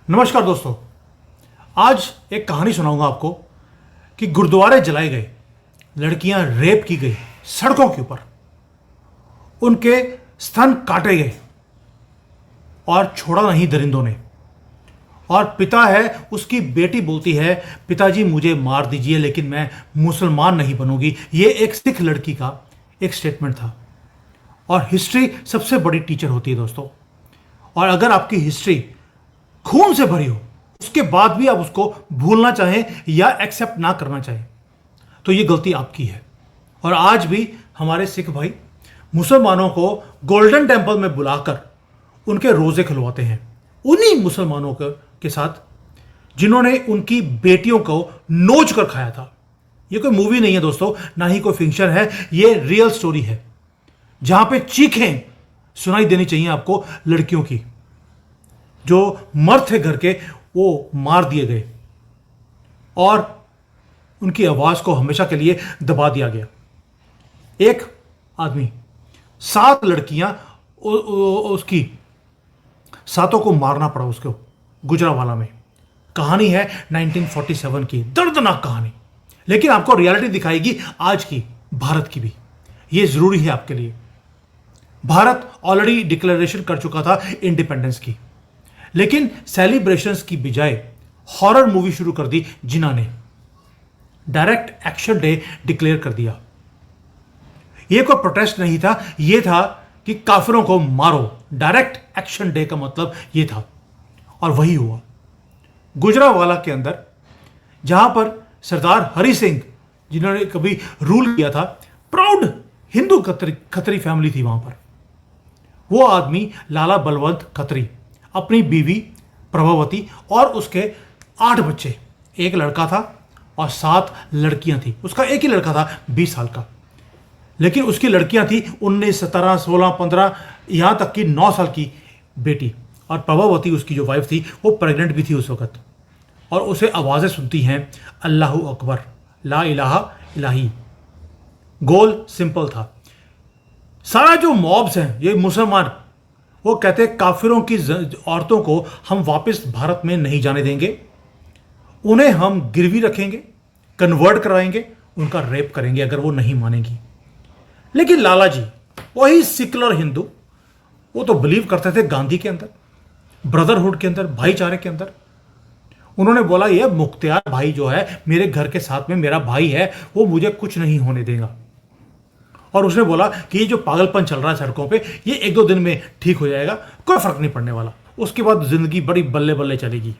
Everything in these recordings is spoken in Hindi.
नमस्कार दोस्तों। आज एक कहानी सुनाऊंगा आपको कि गुरुद्वारे जलाए गए, लड़कियां रेप की गई सड़कों के ऊपर, उनके स्तन काटे गए और छोड़ा नहीं दरिंदों ने। और पिता है, उसकी बेटी बोलती है पिताजी मुझे मार दीजिए लेकिन मैं मुसलमान नहीं बनूंगी। ये एक सिख लड़की का एक स्टेटमेंट था। और हिस्ट्री सबसे बड़ी टीचर होती है दोस्तों। और अगर आपकी हिस्ट्री खून से भरी हो, उसके बाद भी आप उसको भूलना चाहें या एक्सेप्ट ना करना चाहें, तो ये गलती आपकी है। और आज भी हमारे सिख भाई मुसलमानों को गोल्डन टेम्पल में बुलाकर उनके रोजे खुलवाते हैं, उन्हीं मुसलमानों के साथ जिन्होंने उनकी बेटियों को नोच कर खाया था। ये कोई मूवी नहीं है दोस्तों, ना ही कोई फिक्शन है, ये रियल स्टोरी है जहां पे चीखें सुनाई देनी चाहिए आपको लड़कियों की। जो मर्द थे घर के, वो मार दिए गए और उनकी आवाज को हमेशा के लिए दबा दिया गया। एक आदमी 7 लड़कियां उसकी सातों को मारना पड़ा उसको गुजरावाला में। कहानी है 1947 की, दर्दनाक कहानी। लेकिन आपको रियलिटी दिखाएगी आज की भारत की भी। ये जरूरी है आपके लिए। भारत ऑलरेडी डिक्लेरेशन कर चुका था इंडिपेंडेंस की, लेकिन सेलिब्रेशंस की बजाय हॉरर मूवी शुरू कर दी जिन्ना ने। डायरेक्ट एक्शन डे डिक्लेयर कर दिया। यह कोई प्रोटेस्ट नहीं था, यह था कि काफिरों को मारो। डायरेक्ट एक्शन डे का मतलब यह था और वही हुआ गुजरावाला के अंदर, जहां पर सरदार हरि सिंह जिन्होंने कभी रूल किया था, प्राउड हिंदू खत्री फैमिली थी वहां पर। वो आदमी लाला बलवंत खत्री, अपनी बीवी प्रभावती और उसके 8 बच्चे, एक लड़का था और 7 लड़कियां थी। उसका एक ही लड़का था 20 साल का, लेकिन उसकी लड़कियां थी 19, 17, 16, 15, यहां तक कि 9 साल की बेटी। और प्रभावती उसकी जो वाइफ थी वो प्रेग्नेंट भी थी उस वक्त। और उसे आवाजें सुनती हैं अल्लाहू अकबर, ला इलाहा इलाही। गोल सिंपल था। सारा जो मॉब्स हैं ये मुसलमान, वो कहते हैं काफिरों की औरतों को हम वापस भारत में नहीं जाने देंगे, उन्हें हम गिरवी रखेंगे, कन्वर्ट कराएंगे, उनका रेप करेंगे अगर वो नहीं मानेंगी। लेकिन लाला जी, वही सिकुलर हिंदू, वो तो बिलीव करते थे गांधी के अंदर, ब्रदरहुड के अंदर, भाईचारे के अंदर। उन्होंने बोला ये मुख्तियार भाई जो है मेरे घर के साथ में मेरा भाई है, वो मुझे कुछ नहीं होने देगा। और उसने बोला कि ये जो पागलपन चल रहा है सड़कों पे, ये 1-2 दिन में ठीक हो जाएगा, कोई फर्क नहीं पड़ने वाला, उसके बाद जिंदगी बड़ी बल्ले बल्ले चलेगी।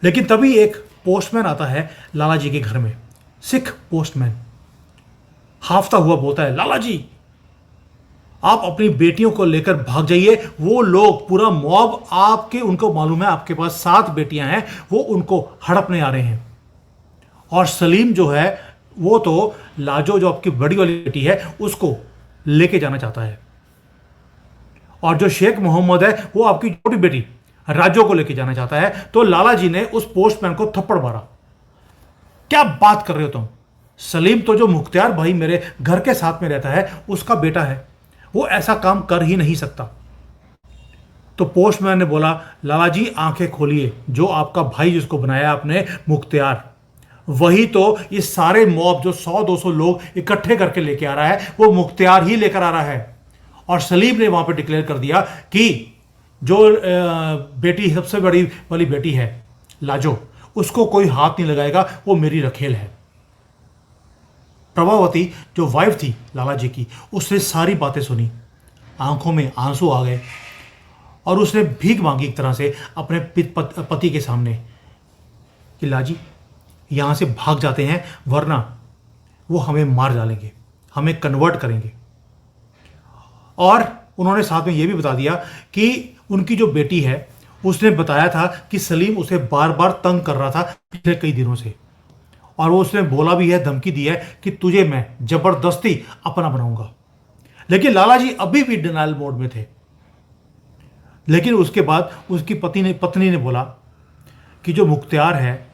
लेकिन तभी एक पोस्टमैन आता है लाला जी के घर में, सिख पोस्टमैन। हाफता हुआ बोलता है, लाला जी आप अपनी बेटियों को लेकर भाग जाइए। वो लोग, पूरा मॉब आपके, उनको मालूम है आपके पास 7 बेटियां हैं, वो उनको हड़पने आ रहे हैं। और सलीम जो है वो तो लाजो जो आपकी बड़ी वाली बेटी है उसको लेके जाना चाहता है। और जो शेख मोहम्मद है वो आपकी छोटी बेटी राजो को लेके जाना चाहता है। तो लाला जी ने उस पोस्टमैन को थप्पड़ मारा। क्या बात कर रहे हो तुम? सलीम तो जो मुख्तियार भाई मेरे घर के साथ में रहता है उसका बेटा है, वो ऐसा काम कर ही नहीं सकता। तो पोस्टमैन ने बोला, लाला जी आंखें खोलिए, जो आपका भाई जिसको बनाया आपने मुख्तियार, वही तो ये सारे मॉब जो 100-200 लोग इकट्ठे करके लेके आ रहा है, वो मुख्तियार ही लेकर आ रहा है। और सलीम ने वहां पे डिक्लेयर कर दिया कि जो बेटी सबसे बड़ी वाली बेटी है लाजो, उसको कोई हाथ नहीं लगाएगा, वो मेरी रखेल है। प्रभावती जो वाइफ थी लाला जी की, उसने सारी बातें सुनी, आंखों में आंसू आ गए और उसने भीख मांगी एक तरह से अपने पति के सामने कि लाजी यहां से भाग जाते हैं, वरना वो हमें मार डालेंगे, हमें कन्वर्ट करेंगे। और उन्होंने साथ में यह भी बता दिया कि उनकी जो बेटी है उसने बताया था कि सलीम उसे बार बार तंग कर रहा था पिछले कई दिनों से। और वो उसने बोला भी है, धमकी दी है कि तुझे मैं जबरदस्ती अपना बनाऊंगा। लेकिन लाला जी अभी भी डिनाइल मोड में थे। लेकिन उसके बाद उसकी पत्नी ने बोला कि जो मुख्तियार है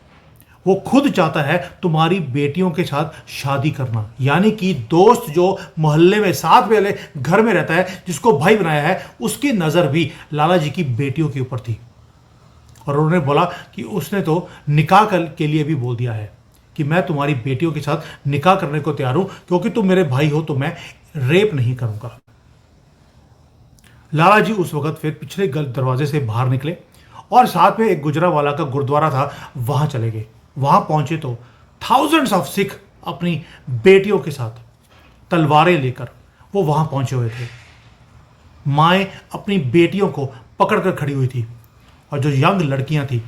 वो खुद चाहता है तुम्हारी बेटियों के साथ शादी करना। यानी कि दोस्त जो मोहल्ले में साथ वाले घर में रहता है, जिसको भाई बनाया है, उसकी नजर भी लाला जी की बेटियों के ऊपर थी। और उन्होंने बोला कि उसने तो निकाह के लिए भी बोल दिया है कि मैं तुम्हारी बेटियों के साथ निकाह करने को तैयार हूं, क्योंकि तुम मेरे भाई हो तो मैं रेप नहीं करूंगा। लाला जी उस वक्त फिर पिछले दरवाजे से बाहर निकले और साथ में एक गुजरावाला का गुरुद्वारा था, वहां चले गए। वहां पहुंचे तो थाउजेंड्स ऑफ सिख अपनी बेटियों के साथ तलवारें लेकर वो वहां पहुंचे हुए थे। माएँ अपनी बेटियों को पकड़कर खड़ी हुई थी और जो यंग लड़कियां थी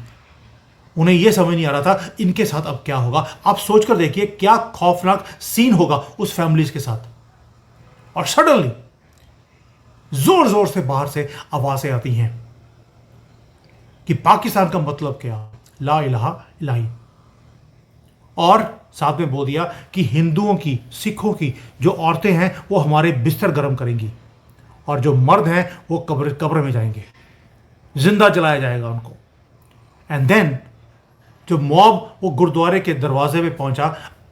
उन्हें यह समझ नहीं आ रहा था इनके साथ अब क्या होगा। आप सोचकर देखिए क्या खौफनाक सीन होगा उस फैमिलीज के साथ। और सडनली जोर जोर से बाहर से आवाजें आती हैं कि पाकिस्तान का मतलब क्या, ला इलाहा इलाही। और साथ में बोल दिया कि हिंदुओं की, सिखों की जो औरतें हैं वो हमारे बिस्तर गर्म करेंगी और जो मर्द हैं वो कब्र में जाएंगे, जिंदा जलाया जाएगा उनको। एंड देन जो मॉब वो गुरुद्वारे के दरवाजे पे पहुंचा,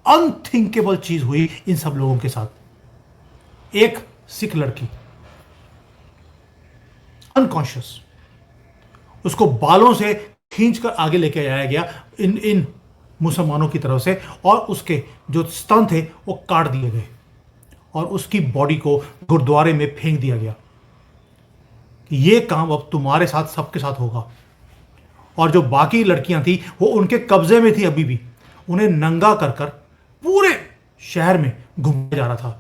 अनथिंकेबल चीज हुई इन सब लोगों के साथ। एक सिख लड़की अनकॉन्शियस, उसको बालों से खींचकर आगे लेके जाया गया इन मुसलमानों की तरफ से और उसके जो स्तन थे वो काट दिए गए और उसकी बॉडी को गुरुद्वारे में फेंक दिया गया कि ये काम अब तुम्हारे साथ सबके साथ होगा। और जो बाकी लड़कियां थी वो उनके कब्जे में थी अभी भी, उन्हें नंगा कर कर पूरे शहर में घुमाया जा रहा था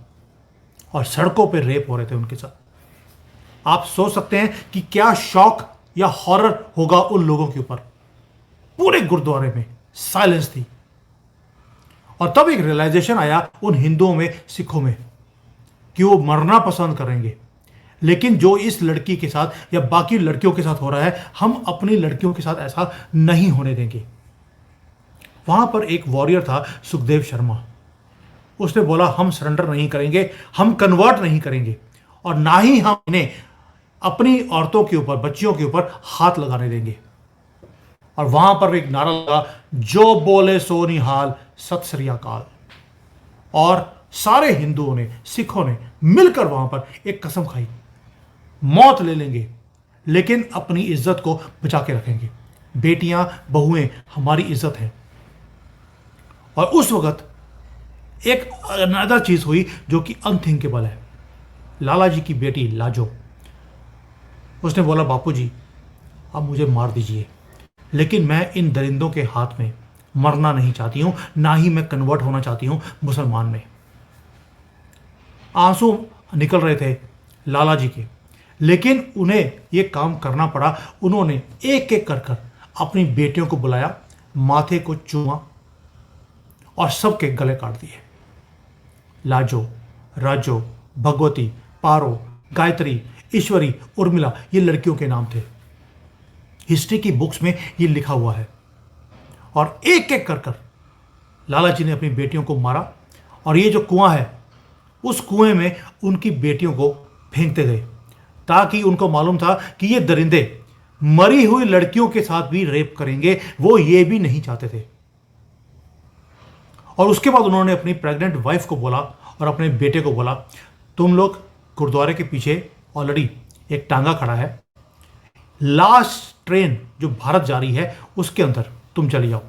और सड़कों पर रेप हो रहे थे उनके साथ। आप सोच सकते हैं कि क्या शौक या हॉरर होगा उन लोगों के ऊपर। पूरे गुरुद्वारे में साइलेंस थी। और तब एक रियलाइजेशन आया उन हिंदुओं में, सिखों में, कि वो मरना पसंद करेंगे, लेकिन जो इस लड़की के साथ या बाकी लड़कियों के साथ हो रहा है हम अपनी लड़कियों के साथ ऐसा नहीं होने देंगे। वहां पर एक वॉरियर था, सुखदेव शर्मा। उसने बोला हम सरेंडर नहीं करेंगे, हम कन्वर्ट नहीं करेंगे और ना ही हम इन्हें अपनी औरतों के ऊपर, बच्चियों के ऊपर हाथ लगाने देंगे। और वहां पर एक नारा लगा, जो बोले सो निहाल, सत श्री अकाल। और सारे हिंदुओं ने, सिखों ने मिलकर वहां पर एक कसम खाई, मौत ले लेंगे लेकिन अपनी इज्जत को बचा के रखेंगे। बेटियां, बहुएं हमारी इज्जत है। और उस वक्त एक अनदर चीज हुई जो कि अनथिंकेबल है। लाला जी की बेटी लाजो, उसने बोला बापूजी अब मुझे मार दीजिए, लेकिन मैं इन दरिंदों के हाथ में मरना नहीं चाहती हूं, ना ही मैं कन्वर्ट होना चाहती हूं मुसलमान में। आंसू निकल रहे थे लाला जी के, लेकिन उन्हें यह काम करना पड़ा। उन्होंने एक एक कर कर अपनी बेटियों को बुलाया, माथे को चूमा और सबके गले काट दिए। लाजो, राजो, भगवती, पारो, गायत्री, ईश्वरी, उर्मिला, ये लड़कियों के नाम थे। हिस्ट्री की बुक्स में ये लिखा हुआ है। और एक एक कर कर लाला जी ने अपनी बेटियों को मारा और ये जो कुआं है उस कुएं में उनकी बेटियों को फेंकते गए, ताकि उनको मालूम था कि ये दरिंदे मरी हुई लड़कियों के साथ भी रेप करेंगे। वो ये भी नहीं चाहते थे। और उसके बाद उन्होंने अपनी प्रेग्नेंट वाइफ को बोला और अपने बेटे को बोला, तुम लोग गुरुद्वारे के पीछे ऑलरेडी एक टांगा खड़ा है, लास्ट ट्रेन जो भारत जा रही है उसके अंदर तुम चले जाओ,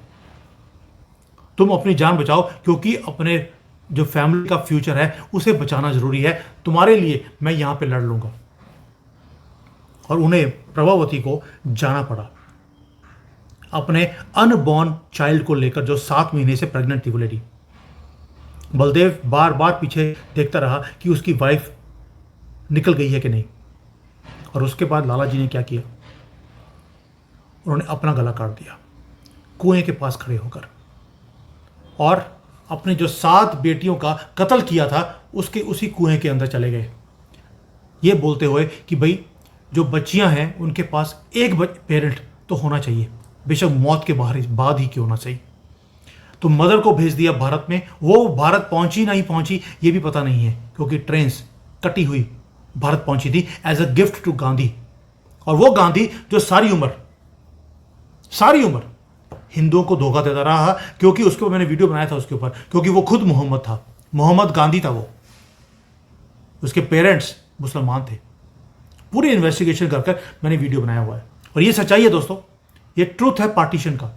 तुम अपनी जान बचाओ, क्योंकि अपने जो फैमिली का फ्यूचर है उसे बचाना जरूरी है। तुम्हारे लिए मैं यहां पे लड़ लूंगा। और उन्हें प्रभावती को जाना पड़ा अपने अनबॉर्न चाइल्ड को लेकर, जो 7 महीने से प्रेग्नेंट थी वो लेडी। बलदेव बार बार पीछे देखता रहा कि उसकी वाइफ निकल गई है कि नहीं। और उसके बाद लाला जी ने क्या किया, उन्होंने अपना गला काट दिया कुएं के पास खड़े होकर, और अपने जो 7 बेटियों का कत्ल किया था उसके उसी कुएं के अंदर चले गए, ये बोलते हुए कि भाई जो बच्चियां हैं उनके पास एक पेरेंट तो होना चाहिए, बेशक मौत के बाद ही क्यों ना सही। तो मदर को भेज दिया भारत में। वो भारत पहुंची नहीं पहुंची ये भी पता नहीं है, क्योंकि ट्रेन्स कटी हुई भारत पहुंची थी as a gift to Gandhi. और वो गांधी जो सारी उम्र हिंदुओं को धोखा देता रहा, क्योंकि उसके ऊपर मैंने वीडियो बनाया था उसके ऊपर, क्योंकि वो खुद मोहम्मद था, मोहम्मद गांधी था वो, उसके पेरेंट्स मुसलमान थे। पूरी इन्वेस्टिगेशन कर मैंने वीडियो बनाया हुआ है और ये सच्चाई है दोस्तों, ये ट्रूथ है पार्टीशन का,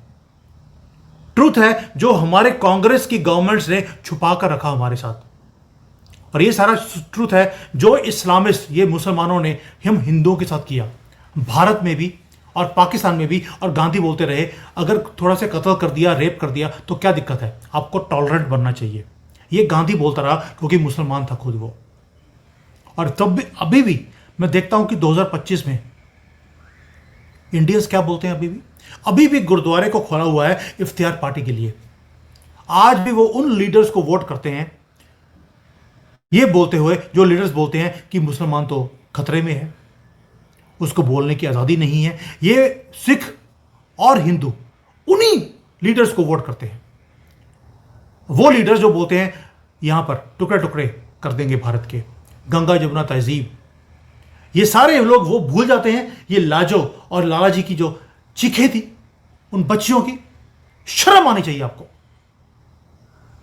ट्रूथ है जो हमारे कांग्रेस की गवर्नमेंट्स ने छुपा कर रखा हमारे साथ, और ये सारा ट्रूथ है जो इस्लामिस्ट ये मुसलमानों ने हम हिंदुओं के साथ किया, भारत में भी और पाकिस्तान में भी। और गांधी बोलते रहे अगर थोड़ा सा कत्ल कर दिया, रेप कर दिया तो क्या दिक्कत है, आपको टॉलरेंट बनना चाहिए। ये गांधी बोलता रहा क्योंकि मुसलमान था खुद वो। और तब भी अभी भी मैं देखता हूं कि 2025 में इंडियंस क्या बोलते हैं, अभी भी गुरुद्वारे को खोला हुआ है इफ्तियार पार्टी के लिए। आज भी वो उन लीडर्स को वोट करते हैं ये बोलते हुए, जो लीडर्स बोलते हैं कि मुसलमान तो खतरे में है, उसको बोलने की आज़ादी नहीं है। ये सिख और हिंदू उन्हीं लीडर्स को वोट करते हैं, वो लीडर्स जो बोलते हैं यहां पर टुकड़े टुकड़े कर देंगे भारत के, गंगा जमुना तहजीब। ये सारे लोग वो भूल जाते हैं ये लाजो और लाला जी की जो चीखें थी उन बच्चियों की। शर्म आनी चाहिए आपको,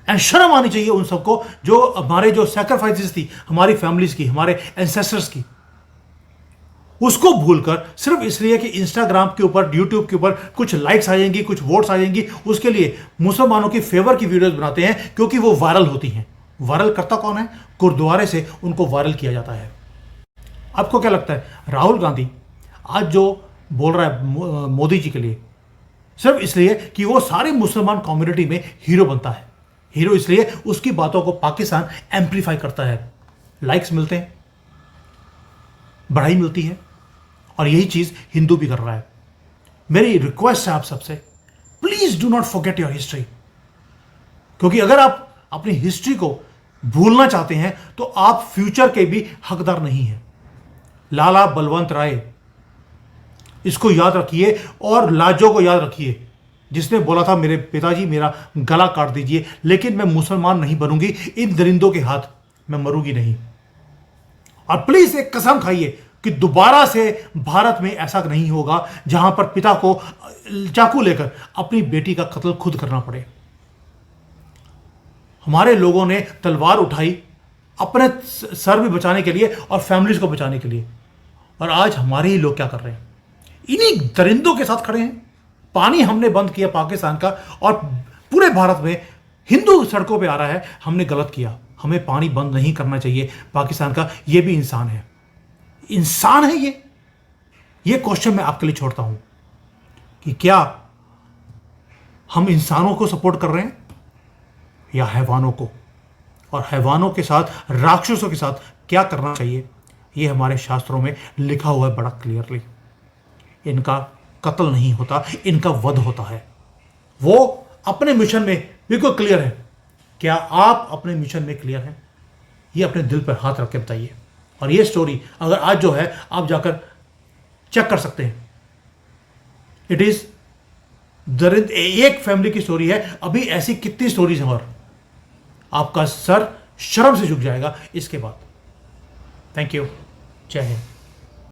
एंड शर्म आनी चाहिए उन सबको जो हमारे जो सैक्रिफाइसेस थी हमारी फैमिलीज की, हमारे एंसेस्टर्स की, उसको भूलकर सिर्फ इसलिए कि इंस्टाग्राम के ऊपर, यूट्यूब के ऊपर कुछ लाइक्स आ जाएंगी, कुछ वोट्स आ जाएंगी, उसके लिए मुसलमानों की फेवर की वीडियोस बनाते हैं क्योंकि वो वायरल होती हैं। वायरल करता कौन है? गुरुद्वारे से उनको वायरल किया जाता है। आपको क्या लगता है राहुल गांधी आज जो बोल रहा है मोदी जी के लिए, सिर्फ इसलिए कि वो सारी मुसलमान कम्युनिटी में हीरो बनता है। हीरो इसलिए उसकी बातों को पाकिस्तान एम्पलीफाई करता है, लाइक्स मिलते हैं, बढ़ाई मिलती है, और यही चीज हिंदू भी कर रहा है। मेरी रिक्वेस्ट है आप सबसे, please do not forget your history, क्योंकि अगर आप अपनी हिस्ट्री को भूलना चाहते हैं तो आप फ्यूचर के भी हकदार नहीं हैं। लाला बलवंत राय, इसको याद रखिए, और लाजो को याद रखिए जिसने बोला था मेरे पिताजी मेरा गला काट दीजिए लेकिन मैं मुसलमान नहीं बनूंगी, इन दरिंदों के हाथ मैं मरूंगी नहीं। और प्लीज एक कसम खाइए कि दोबारा से भारत में ऐसा नहीं होगा जहां पर पिता को चाकू लेकर अपनी बेटी का कत्ल खुद करना पड़े। हमारे लोगों ने तलवार उठाई अपने सर भी बचाने के लिए और फैमिलीज को बचाने के लिए, और आज हमारे ही लोग क्या कर रहे हैं? इन्हीं दरिंदों के साथ खड़े हैं। पानी हमने बंद किया पाकिस्तान का, और पूरे भारत में हिंदू सड़कों पे आ रहा है, हमने गलत किया। हमें पानी बंद नहीं करना चाहिए पाकिस्तान का, ये भी इंसान है, इंसान है ये क्वेश्चन मैं आपके लिए छोड़ता हूं कि क्या हम इंसानों को सपोर्ट कर रहे हैं या हैवानों को, और हैवानों के साथ, राक्षसों के साथ क्या करना चाहिए, ये हमारे शास्त्रों में लिखा हुआ है बड़ा क्लियरली। इनका कत्ल नहीं होता, इनका वध होता है। वो अपने मिशन में बिल्कुल क्लियर है। क्या आप अपने मिशन में क्लियर हैं? ये अपने दिल पर हाथ रख के बताइए। और ये स्टोरी अगर आज जो है आप जाकर चेक कर सकते हैं, इट इज दरिंद एक फैमिली की स्टोरी है, अभी ऐसी कितनी स्टोरीज हैं, और आपका सर शर्म से झुक जाएगा इसके बाद। थैंक यू, जय हिंद।